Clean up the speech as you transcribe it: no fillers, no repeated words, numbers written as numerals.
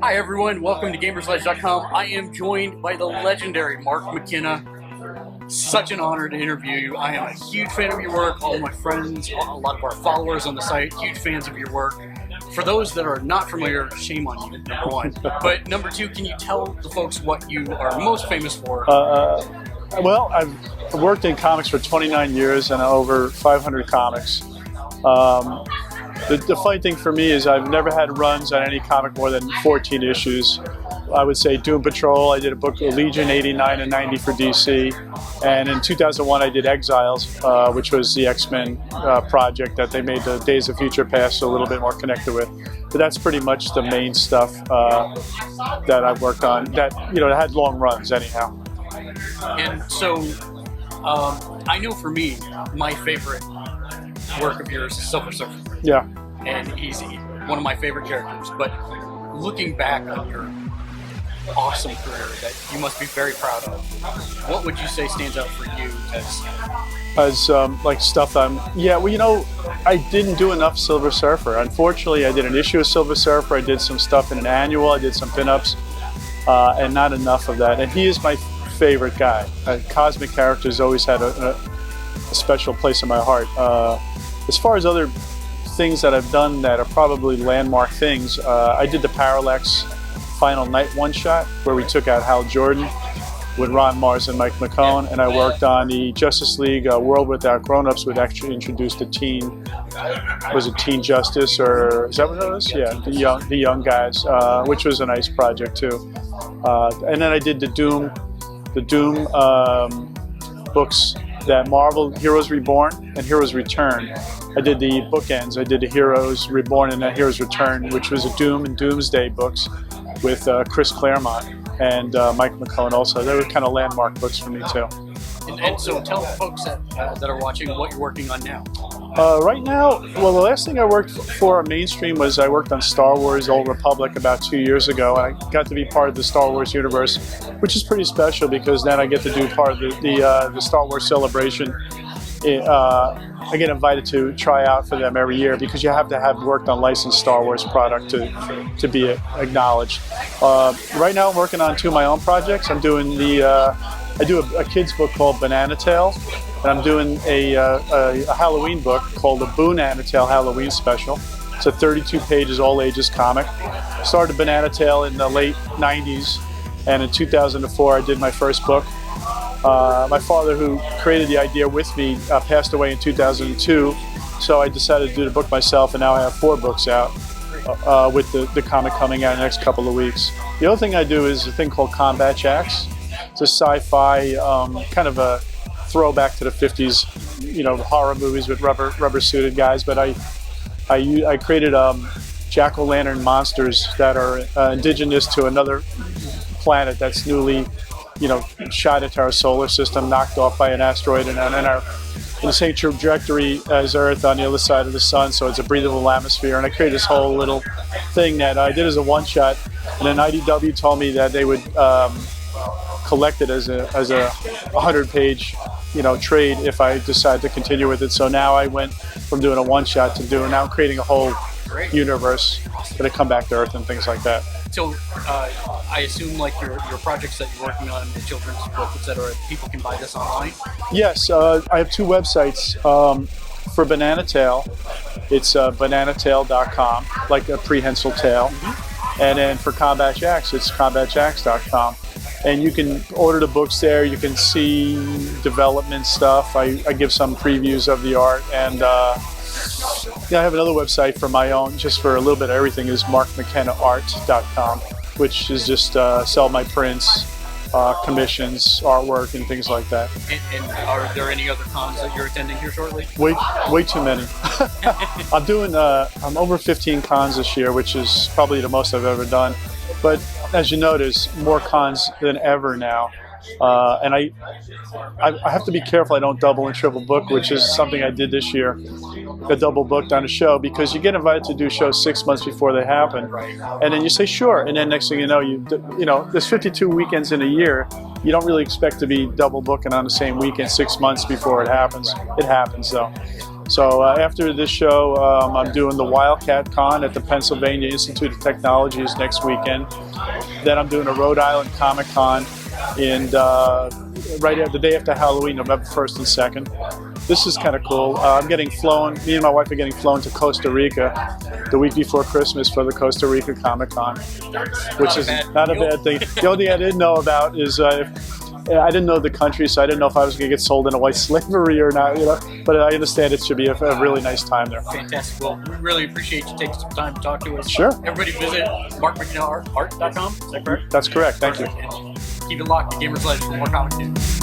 Hi everyone, welcome to Gamersledge.com. I am joined by the legendary Mark Mckenna. Such an honor to interview you. I am a huge fan of your work. All my friends, a lot of our followers on the site, huge fans of your work. For those that are not familiar, shame on you, number one. But number two, can you tell the folks what you are most famous for? Well, I've worked in comics for 29 years and over 500 comics. The funny thing for me is I've never had runs on any comic more than 14 issues. I would say Doom Patrol, I did a book Legion 89 and 90 for DC. And in 2001 I did Exiles, which was the X-Men project that they made the Days of Future Past a little bit more connected with. But that's pretty much the main stuff that I've worked on that, that had long runs anyhow. And so, I know for me, my favorite work of yours is Silver Surfer. Yeah. And he's one of my favorite characters. But looking back on your awesome career that you must be very proud of, what would you say stands out for you as like stuff I didn't do enough Silver Surfer. Unfortunately, I did an issue of Silver Surfer, I did some stuff in an annual, I did some pinups, and not enough of that. And he is my favorite guy. Cosmic characters always had a special place in my heart. As far as other things that I've done that are probably landmark things, I did the Parallax Final Night one-shot where we took out Hal Jordan with Ron Mars and Mike McKone, and I worked on the Justice League World Without Grown-Ups, which actually introduced a teen, was it Teen Justice, or is that what it was? Yeah, the young guys, which was a nice project too. And then I did the Doom books that Marvel, Heroes Reborn and Heroes Return. I did the bookends. I did the Heroes Reborn and the Heroes Return, which was a Doom and Doomsday books with Chris Claremont and Mike McKone also. They were kind of landmark books for me too. And so tell folks that are watching what you're working on now. Right now, well, the last thing I worked for mainstream was I worked on Star Wars Old Republic about 2 years ago. I got to be part of the Star Wars universe, which is pretty special because then I get to do part of the Star Wars celebration. I get invited to try out for them every year because you have to have worked on licensed Star Wars product to be acknowledged. Right now I'm working on two of my own projects. I'm doing I do a kid's book called Banana Tale, and I'm doing a Halloween book called the Boonana Tale Halloween Special. It's a 32 pages all ages comic. Started Banana Tale in the late 90s, and in 2004 I did my first book. My father, who created the idea with me, passed away in 2002, so I decided to do the book myself, and now I have 4 books out with the comic coming out in the next couple of weeks. The other thing I do is a thing called Combat Jacks. It's a sci-fi kind of a throwback to the 50s, horror movies with rubber-suited guys. But I created jack-o'-lantern monsters that are indigenous to another planet that's newly, shot into our solar system, knocked off by an asteroid, and in the same trajectory as Earth on the other side of the sun. So it's a breathable atmosphere. And I created this whole little thing that I did as a one-shot, and then IDW told me that they would collect it as a 100-page trade if I decide to continue with it. So now I went from doing a one-shot to now creating a whole universe that'll come back to Earth and things like that. So I assume like your projects that you're working on, the children's book, etc., people can buy this online? Yes, I have 2 websites. For Banana Tale, it's bananatail.com, like a prehensile tail. Mm-hmm. And then for Combat Jacks, it's combatjacks.com. And you can order the books there. You can see development stuff. I give some previews of the art. And I have another website for my own, just for a little bit of everything, is markmckennaart.com, which is just sell my prints, commissions, artwork, and things like that. And are there any other cons that you're attending here shortly? Way too many. I'm over 15 cons this year, which is probably the most I've ever done. But as you know, there's more cons than ever now. And I have to be careful I don't double and triple book, which is something I did this year. I double booked on a show because you get invited to do shows 6 months before they happen, and then you say sure, and then next thing you know, there's 52 weekends in a year. You don't really expect to be double booking on the same weekend 6 months before it happens. It happens though. So after this show, I'm doing the Wildcat Con at the Pennsylvania Institute of Technologies next weekend. Then I'm doing a Rhode Island Comic Con right the day after Halloween, November 1st and 2nd. This is kind of cool. I'm getting flown, me and my wife are getting flown to Costa Rica the week before Christmas for the Costa Rica Comic Con, which is not a bad thing. The only thing I didn't know about is I didn't know the country, so I didn't know if I was going to get sold into white slavery or not, you know. But I understand it should be a really nice time there. Fantastic. Well, we really appreciate you taking some time to talk to us. Sure. Everybody visit markmckennaart.com. Is that correct? That's correct. Thank you. And keep it locked to Gamersledge for more comic news.